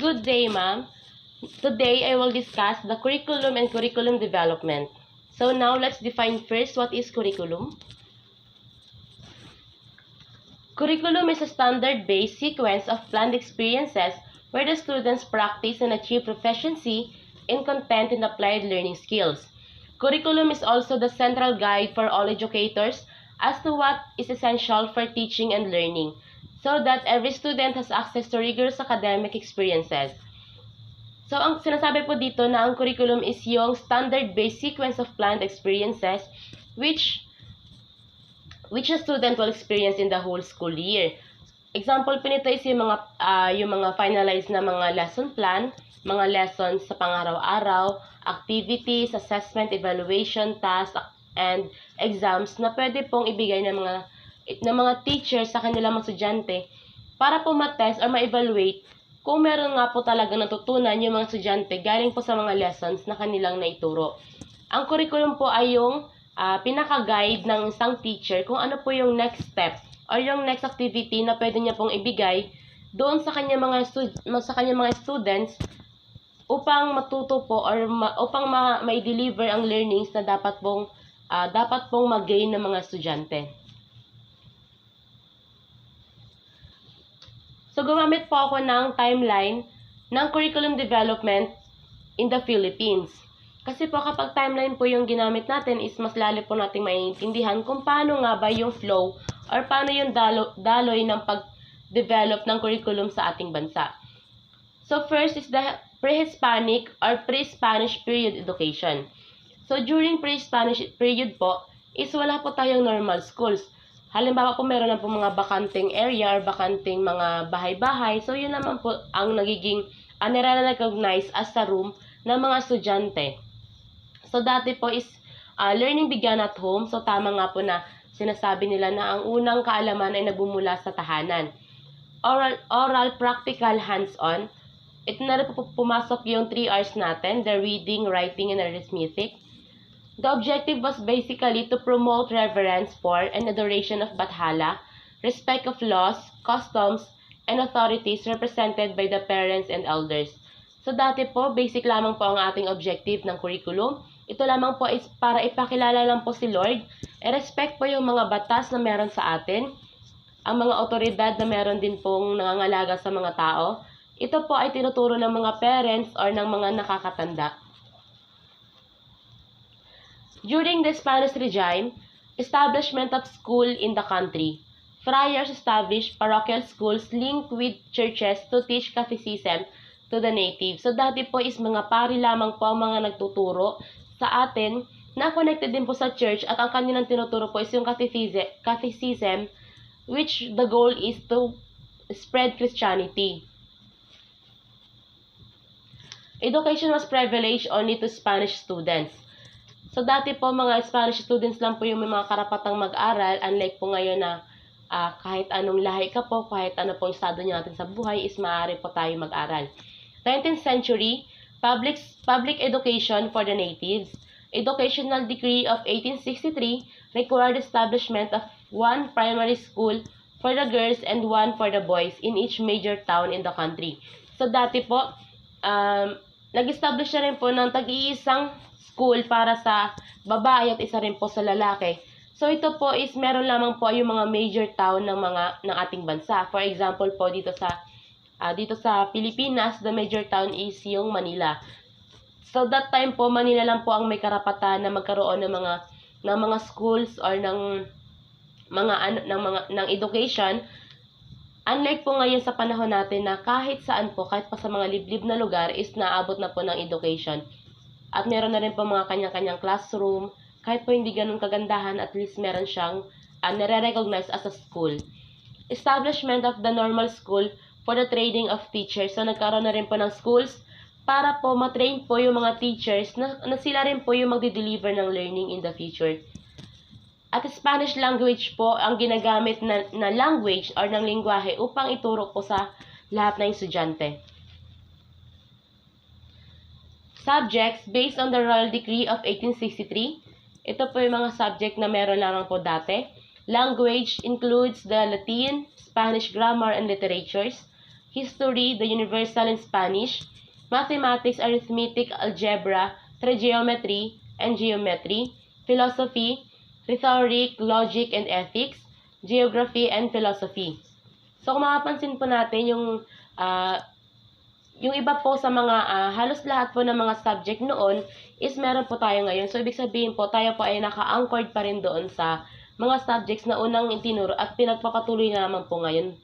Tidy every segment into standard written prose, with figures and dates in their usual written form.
Good day, ma'am. Today, I will discuss the curriculum and curriculum development. So now, let's define first what is curriculum. Curriculum is a standard-based sequence of planned experiences where the students practice and achieve proficiency in content and applied learning skills. Curriculum is also the central guide for all educators as to what is essential for teaching and learning, so that every student has access to rigorous academic experiences. So, ang sinasabi po dito na ang curriculum is yung standard-based sequence of planned experiences which a student will experience in the whole school year. Example po nito is yung mga finalized na mga lesson plan, mga lessons sa pang-araw-araw, activities, assessment, evaluation, tasks, and exams na pwede pong ibigay ng mga teachers sa kanilang mga estudyante para po ma-test or ma-evaluate kung meron nga po talaga natutunan yung mga estudyante galing po sa mga lessons na kanilang naituro. Ang curriculum po ay yung pinaka-guide ng isang teacher kung ano po yung next step or yung next activity na pwede niya pong ibigay doon sa kanyang mga students upang matuto po or upang ma-deliver ang learnings na dapat pong mag-gain ng mga estudyante. So, gumamit po ako ng timeline ng curriculum development in the Philippines. Kasi po kapag timeline po yung ginamit natin is mas lalo po nating maintindihan kung paano nga ba yung flow or paano yung daloy ng pag-develop ng curriculum sa ating bansa. So, first is the pre-Hispanic or pre-Spanish period education. So, during pre-Spanish period po, is wala po tayong normal schools. Halimbawa po meron na po mga bakanting area or bakanting mga bahay-bahay. So, yun naman po ang nagiging nire-recognize as a room ng mga estudyante. So, dati po is learning began at home. So, tama nga po na sinasabi nila na ang unang kaalaman ay nagmumula sa tahanan. Oral, practical, hands-on. Ito na rin po pumasok yung 3 R's natin, the reading, writing, and arithmetic. The objective was basically to promote reverence for and adoration of Bathala, respect of laws, customs, and authorities represented by the parents and elders. So dati po, basic lamang po ang ating objective ng curriculum. Ito lamang po is para ipakilala lang po si Lord, i-respect po yung mga batas na meron sa atin, ang mga otoridad na meron din pong nangangalaga sa mga tao. Ito po ay tinuturo ng mga parents or ng mga nakakatanda. During the Spanish regime, establishment of school in the country. Friars established parochial schools linked with churches to teach catechism to the natives. So dati po is mga pari lamang po ang mga nagtuturo sa atin na connected din po sa church at ang kanilang tinuturo po is yung catechism which the goal is to spread Christianity. Education was privileged only to Spanish students. So, dati po mga Spanish students lang po yung may mga karapatang mag-aral, unlike po ngayon na kahit anong lahi ka po, kahit ano pong estado niyo natin sa buhay, is maaari po tayo mag-aral. 19th century, public education for the natives. Educational decree of 1863 required establishment of 1 primary school for the girls and 1 for the boys in each major town in the country. So, dati po, nag-establish na rin po ng tag-iisang school para sa babae at isa rin po sa lalaki. So, ito po is meron lamang po yung mga major town ng ating bansa. For example po, dito sa Pilipinas, the major town is yung Manila. So, that time po, Manila lang po ang may karapatan na magkaroon ng mga schools or ng education. Unlike po ngayon sa panahon natin na kahit saan po, kahit pa sa mga liblib na lugar, is naabot na po ng education. At meron na rin po mga kanya-kanyang classroom. Kahit po hindi ganun kagandahan, at least meron siyang nare-recognize as a school. Establishment of the normal school for the training of teachers. So, nagkaroon na rin po ng schools para po matrain po yung mga teachers na sila rin po yung magde-deliver ng learning in the future. At Spanish language po ang ginagamit na language or ng lingwahe upang ituro po sa lahat ng estudyante. Subjects based on the Royal Decree of 1863. Ito po yung mga subject na meron lamang po dati. Language includes the Latin, Spanish grammar and literatures. history, the universal in Spanish, mathematics, arithmetic, algebra, trigonometry, and geometry, philosophy, rhetoric, logic, and ethics, geography, and philosophy. So, kung mapapansin po natin yung iba po sa mga, halos lahat po ng mga subject noon is meron po tayo ngayon. So, ibig sabihin po, tayo po ay naka-anchored pa rin doon sa mga subjects na unang itinuro at pinagpapatuloy na naman po ngayon.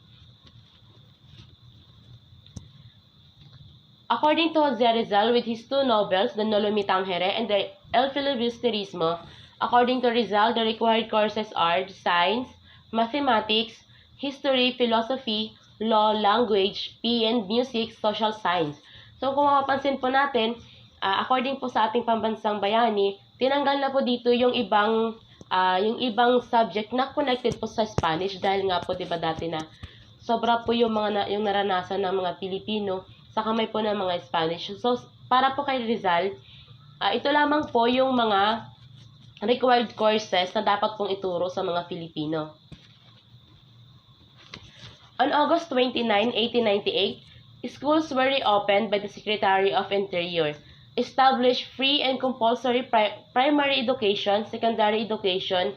According to Jose Rizal, with his two novels, The Nolomi Tangere and The El Filibusterismo, according to Rizal, the required courses are science, mathematics, history, philosophy, law, language, and music, social science. So kung mapapansin po natin, according po sa ating pambansang bayani, tinanggal na po dito yung ibang subject na connected po sa Spanish dahil nga po 'di ba dati na sobra po yung yung naranasan ng mga Pilipino sa kamay po ng mga Spanish. So para po kay Rizal, ito lamang po yung mga required courses na dapat pong ituro sa mga Pilipino. On August 29, 1898, schools were reopened by the Secretary of Interior, established free and compulsory primary education, secondary education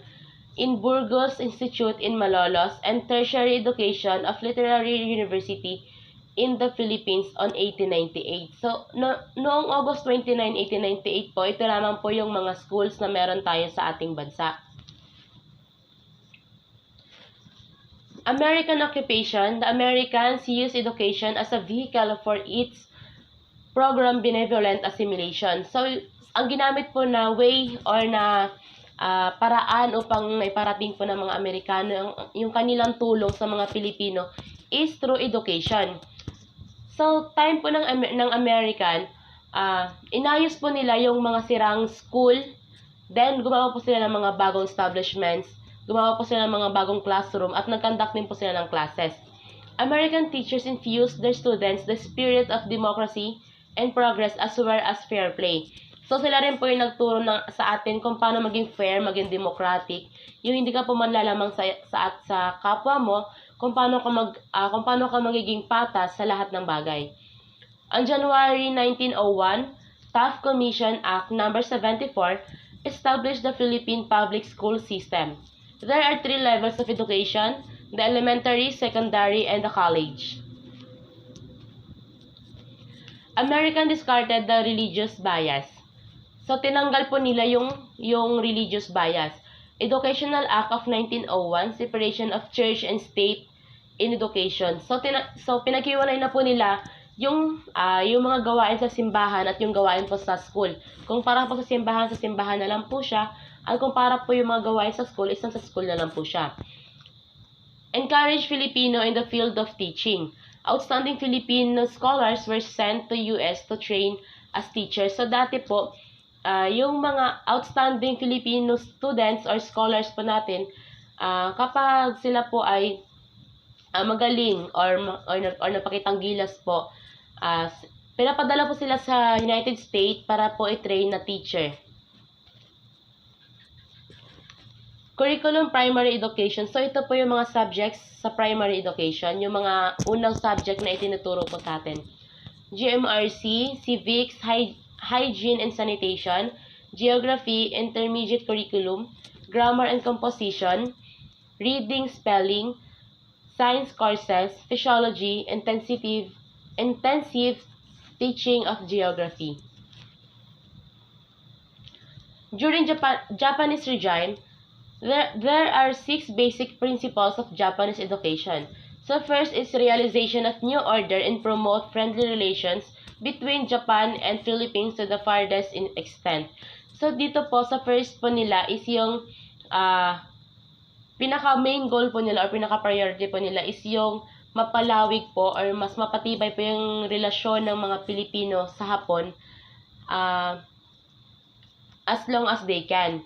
in Burgos Institute in Malolos, and tertiary education of Literary University in the Philippines on 1898. So, noong August 29, 1898 po, ito lamang po yung mga schools na meron tayo sa ating bansa. American occupation. The Americans use education as a vehicle for its program benevolent assimilation. So, ang ginamit po na way or na paraan upang maiparating po ng mga Amerikano yung kanilang tulong sa mga Pilipino is through education. So, time po ng American, inayos po nila yung mga sirang school, then gumawa po sila ng mga bagong establishments, gumawa po sila ng mga bagong classroom, at nag-conduct din po sila ng classes. American teachers infused their students the spirit of democracy and progress as well as fair play. So, sila rin po yung nagturo sa atin kung paano maging fair, maging democratic, yung hindi ka po manlalamang sa kapwa mo, kung paano ka magiging patas sa lahat ng bagay. On January 1901, Taft Commission Act No. 74 established the Philippine public school system. There are 3 levels of education: the elementary, secondary, and the college. American discarded the religious bias. So, tinanggal po nila yung religious bias. Educational Act of 1901, separation of church and state in education. So pinaghiwalay na po nila yung mga gawain sa simbahan at yung gawain po sa school. Kung para po sa simbahan na lang po siya. At kung para po yung mga gawain sa school, isang sa school na lang po siya. Encourage Filipino in the field of teaching. Outstanding Filipino scholars were sent to US to train as teachers. So dati po, yung mga outstanding Filipino students or scholars po natin, kapag sila po ay magaling or napakitang gilas po, pinapadala po sila sa United States para po i-train na teacher. Curriculum Primary Education. So, ito po yung mga subjects sa primary education, yung mga unang subject na itinuturo po sa atin. GMRC, Civics, Hygiene and Sanitation, Geography, Intermediate Curriculum, Grammar and Composition, Reading, Spelling, Science Courses, Physiology, Intensive Teaching of Geography. During Japanese regime, there are 6 basic principles of Japanese education. So first is realization of new order and promote friendly relations between Japan and Philippines to the farthest in extent. So dito po sa first po nila is yung pinaka main goal po nila or pinaka priority po nila is yung mapalawig po or mas mapatibay po yung relasyon ng mga Pilipino sa Hapon as long as they can.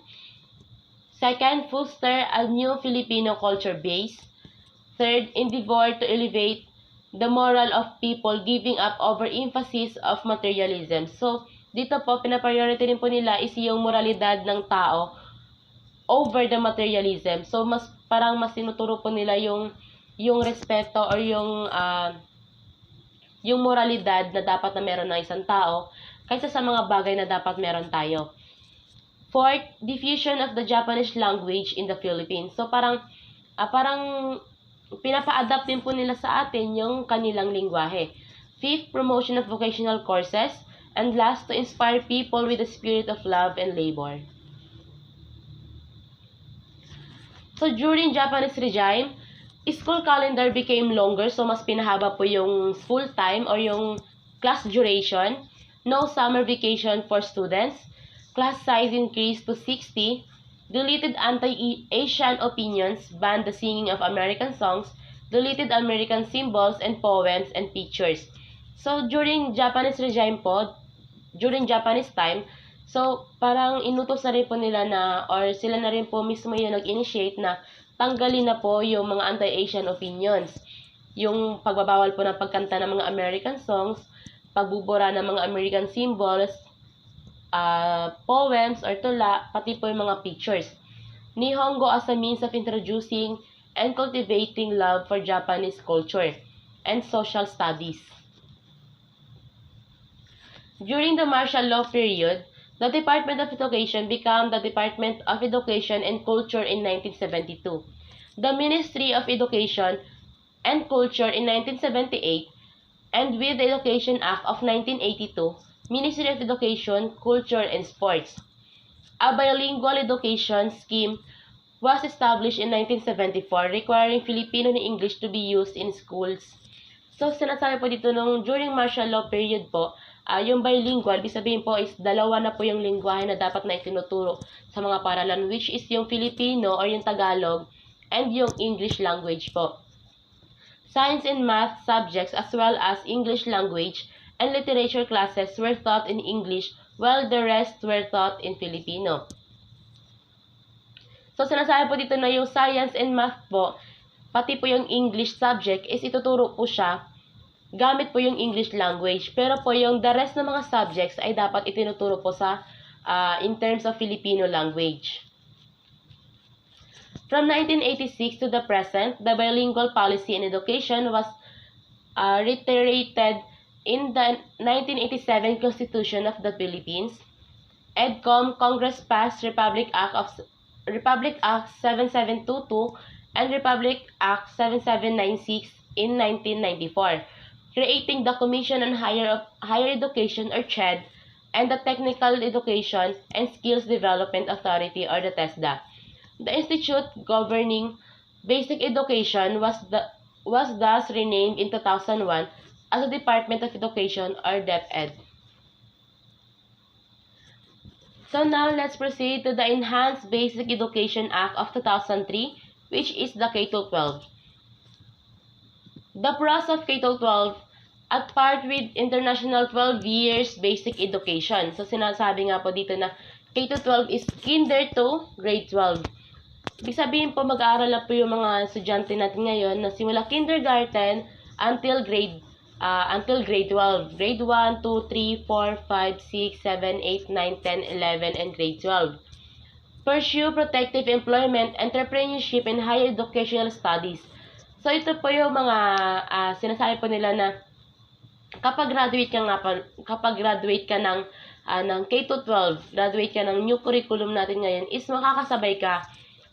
Second, foster a new Filipino culture base. Third, endeavor to elevate the moral of people, giving up overemphasis of materialism. So, dito po, pinapriority din po nila is yung moralidad ng tao over the materialism. So, mas tinuturo po nila yung respeto or yung yung moralidad na dapat na meron ng isang tao kaysa sa mga bagay na dapat meron tayo. Fourth, diffusion of the Japanese language in the Philippines. So parang pinapa-adapt din po nila sa atin yung kanilang lingwahe. Fifth, promotion of vocational courses. And last, to inspire people with the spirit of love and labor. So during Japanese regime, school calendar became longer, so mas pinahaba po yung school time or yung class duration. No summer vacation for students. Class size increased to 60, deleted anti-Asian opinions, banned the singing of American songs, deleted American symbols and poems and pictures. So, during Japanese regime po, during Japanese time, so, parang inutos na rin po nila na, or sila na rin po mismo yung nag-initiate na tanggalin na po yung mga anti-Asian opinions. Yung pagbabawal po ng pagkanta ng mga American songs, pagbubura ng mga American symbols, poems or tula, pati po yung mga pictures. Nihongo as a means of introducing and cultivating love for Japanese culture and social studies. During the martial law period, the Department of Education became the Department of Education and Culture in 1972. The Ministry of Education and Culture in 1978, and with the Education Act of 1982, Ministry of Education, Culture, and Sports. A bilingual education scheme was established in 1974 requiring Filipino and English to be used in schools. So, sinasabi po dito nung during martial law period po, yung bilingual, ibig sabihin po is dalawa na po yung lingwahe na dapat na itinuturo sa mga paralan, which is yung Filipino or yung Tagalog and yung English language po. Science and math subjects as well as English language and literature classes were taught in English while the rest were taught in Filipino. So, sinasabi po dito na yung science and math po, pati po yung English subject is ituturo po siya gamit po yung English language. Pero po yung the rest ng mga subjects ay dapat itinuturo po sa in terms of Filipino language. From 1986 to the present, the bilingual policy in education was reiterated in the 1987 Constitution of the Philippines. EDCOM, Congress passed Republic Act 7722 and Republic Act 7796 in 1994, creating the Commission on Higher Education or CHED and the Technical Education and Skills Development Authority or the TESDA. The institute governing basic education was thus renamed in 2001 as the Department of Education or DepEd. So now let's proceed to the Enhanced Basic Education Act of 2003, which is the K-12. The process of K-12 at part with International 12 Years Basic Education. So sinasabi nga po dito na K-12 is Kinder to Grade 12. Ibig sabihin po mag-aaral na po yung mga estudyante natin ngayon na simula kindergarten until grade 12. Grade 1, 2, 3, 4, 5, 6, 7, 8, 9, 10, 11, and grade 12. Pursue protective employment, entrepreneurship, and higher educational studies. So, ito po yung mga sinasabi po nila na kapag graduate ka ng K-12, graduate ka ng new curriculum natin ngayon, is makakasabay ka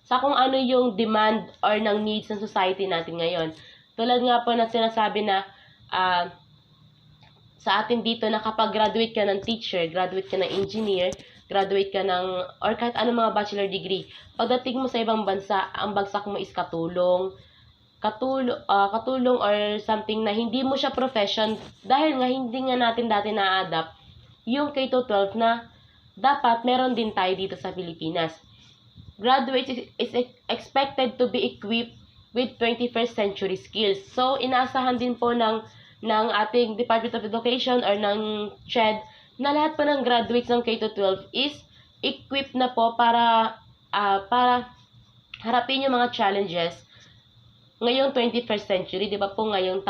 sa kung ano yung demand or ng needs ng society natin ngayon. Tulad nga po na sinasabi na sa atin dito na kapag graduate ka ng teacher, graduate ka ng engineer, graduate ka ng, or kahit anong mga bachelor degree, pagdating mo sa ibang bansa, ang bagsak mo is katulong or something na hindi mo siya profession dahil nga hindi nga natin dati na-adapt yung K-12 na dapat meron din tayo dito sa Pilipinas. Graduates is expected to be equipped with 21st century skills. So, inaasahan din po ng ating Department of Education or ng CHED na lahat po ng graduates ng K-12 is equipped na po para harapin yung mga challenges ngayong 21st century. Di ba po ngayong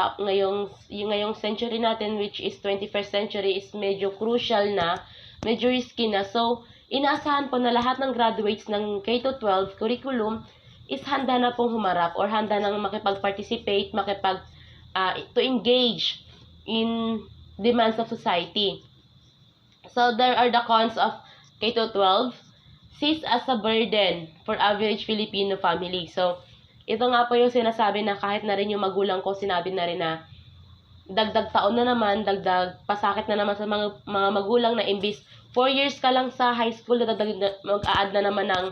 century natin, which is 21st century, is medyo crucial na, medyo risky na. So, inaasahan po na lahat ng graduates ng K-12 curriculum is handa na pong humarap or handa nang makipag-participate, to engage in demands of society. So there are the cons of K-12 sees as a burden for average Filipino family. So ito nga po yung sinasabi na kahit na rin yung magulang ko sinabi na rin na dagdag taon na naman, dagdag pasakit na naman sa mga magulang na imbis 4 years ka lang sa high school, mag-a-add na naman ng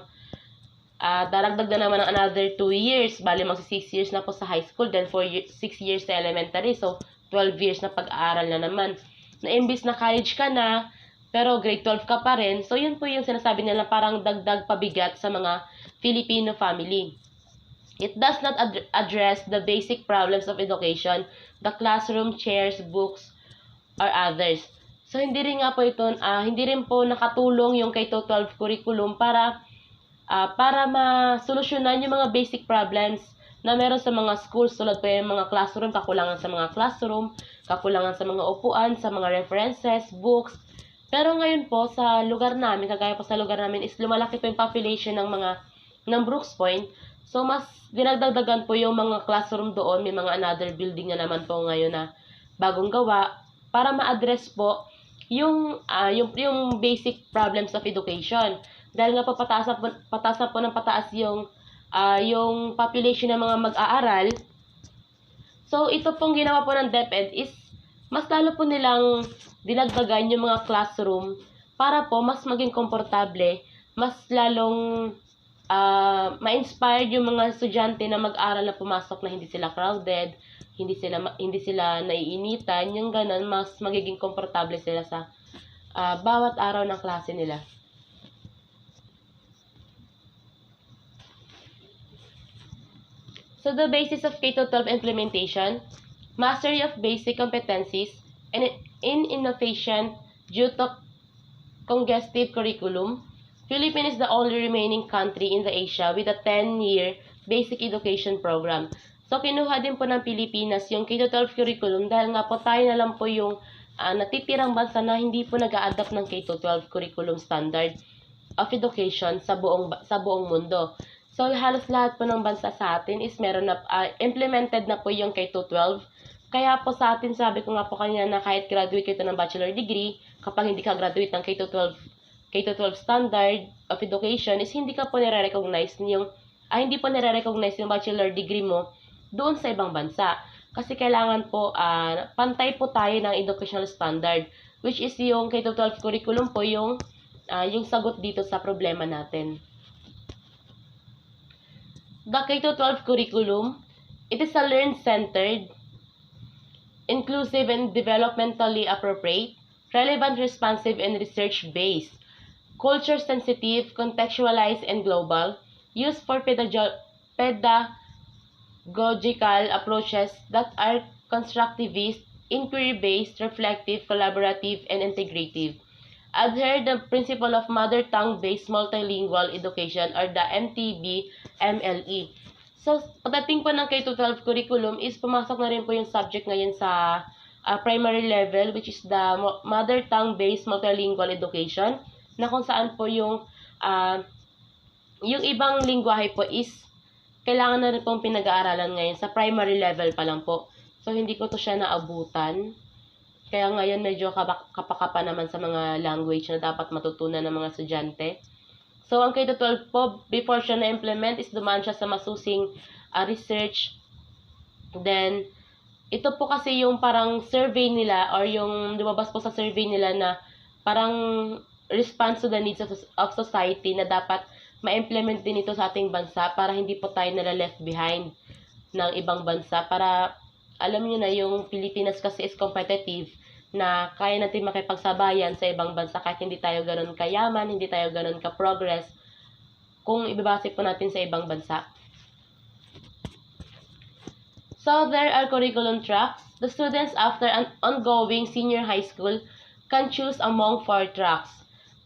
daragdag na naman ng another 2 years. Bali, magsi 6 years na po sa high school, then 6 years sa elementary. So, 12 years na pag-aaral na naman. Na imbis na college ka na, pero grade 12 ka pa rin. So, yun po yung sinasabi nila parang dagdag pabigat sa mga Filipino family. It does not address the basic problems of education, the classroom, chairs, books, or others. So, hindi rin nga po ito, hindi rin po nakatulong yung K-12 curriculum para masolusyonan yung mga basic problems na meron sa mga schools, tulad po yung mga classroom, kakulangan sa mga classroom, kakulangan sa mga upuan, sa mga references, books. Pero ngayon po, sa lugar namin, kagaya po sa lugar namin, is lumalaki po yung population ng Brooks Point. So, mas dinagdagdagan po yung mga classroom doon. May mga another building na naman po ngayon na bagong gawa para ma-address po yung basic problems of education. Dahil nga po pataas ng pataas yung population ng mga mag-aaral. So, ito pong ginawa po ng DepEd is mas lalo po nilang dinagdagan yung mga classroom para po mas maging komportable, mas lalong ma-inspired yung mga estudyante na mag-aral na pumasok na hindi sila crowded, hindi sila naiinitan, yung ganun, mas magiging komportable sila sa bawat araw ng klase nila. So, the basis of K-12 implementation, mastery of basic competencies, and in innovation due to congestive curriculum. Philippines is the only remaining country in the Asia with a 10-year basic education program. So, kinuha din po ng Pilipinas yung K-12 curriculum dahil nga po tayo na lang po yung natitirang bansa na hindi po nag-a-adapt ng K-12 curriculum standard of education sa buong mundo. So, halos lahat po ng bansa sa atin is meron na, implemented na po yung K-12. Kaya po sa atin, sabi ko nga po kanina na kahit graduate kayo ng bachelor degree, kapag hindi ka graduate ng K-12 standard of education, is hindi ka po nire-recognize hindi po nire-recognize yung bachelor degree mo doon sa ibang bansa. Kasi kailangan po, pantay po tayo ng educational standard, which is yung K-12 curriculum po yung sagot dito sa problema natin. The K-12 curriculum, it is a learn-centered, inclusive and developmentally appropriate, relevant, responsive, and research-based, culture-sensitive, contextualized, and global, used for pedagogical approaches that are constructivist, inquiry-based, reflective, collaborative, and integrative. Adhere the principle of mother tongue-based multilingual education or the MTB-MLE. So, pagdating po ng K-12 curriculum is pumasok na rin po yung subject ngayon sa primary level, which is the mother tongue-based multilingual education, na kung saan po yung ibang lingwahe po is kailangan na rin pong pinag-aaralan ngayon sa primary level pa lang po. So, hindi ko to siya naabutan. Kaya ngayon medyo kapakapa naman sa mga language na dapat matutunan ng mga estudyante. So, ang K-12 po, before siya na-implement, is dumaan siya sa masusing research. Then, ito po kasi yung parang survey nila or yung lumabas po sa survey nila na parang response to the needs of society na dapat ma-implement din ito sa ating bansa para hindi po tayo nala-left behind ng ibang bansa. Para alam niyo na yung Pilipinas kasi is competitive na kaya natin makipagsabayan sa ibang bansa kahit hindi tayo ganun kayaman, hindi tayo ganun ka-progress kung ibabase po natin sa ibang bansa. So, there are curriculum tracks. The students after an ongoing senior high school can choose among 4 tracks.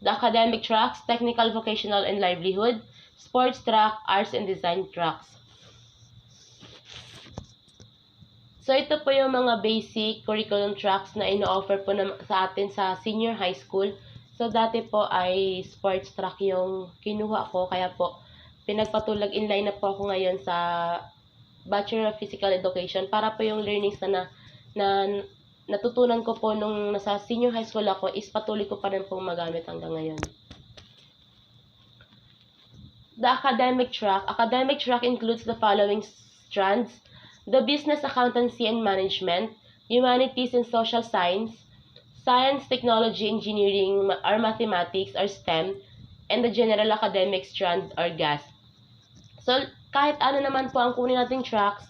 The academic tracks, technical, vocational, and livelihood, sports track, arts and design tracks. So, ito po yung mga basic curriculum tracks na ino-offer po sa atin sa senior high school. So, dati po ay sports track yung kinuha ko. Kaya po, pinagpatulag inline na po ako ngayon sa Bachelor of Physical Education para po yung learnings na natutunan ko po nung nasa senior high school ako is patuloy ko pa rin pong magamit hanggang ngayon. The academic track includes the following strands: the business, accountancy, and management, humanities and social science, science, technology, engineering, or mathematics, or STEM, and the general academic strand or GAS. So, kahit ano naman po ang kunin nating tracks,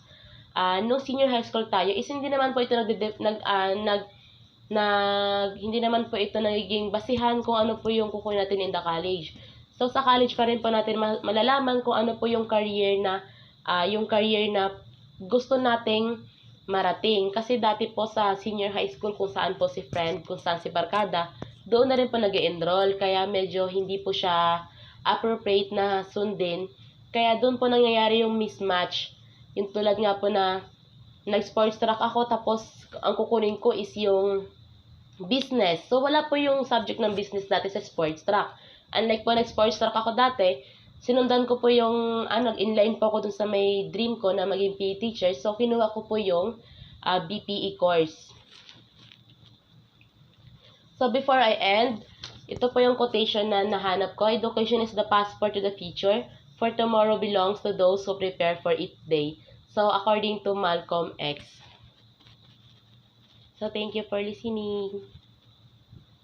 nung senior high school tayo, is hindi naman po ito hindi naman po ito nagiging basihan kung ano po yung kukunin natin in the college. So, sa college pa rin po natin malalaman kung ano po yung career na gusto nating marating. Kasi dati po sa senior high school, kung saan po si friend, kung saan si barkada, doon na rin po nag-enroll. Kaya medyo hindi po siya appropriate na sundin. Kaya doon po nangyayari yung mismatch. Yung tulad nga po na nag-sports track ako, tapos ang kukunin ko is yung business. So, wala po yung subject ng business dati sa sports track. Unlike po nag-sports track ako dati, sinundan ko po yung, nag-inline po ako dun sa may dream ko na maging PE teacher. So, kinuha ko po yung BPE course. So, before I end, ito po yung quotation na nahanap ko. Education is the passport to the future, for tomorrow belongs to those who prepare for it today. So, according to Malcolm X. So, thank you for listening.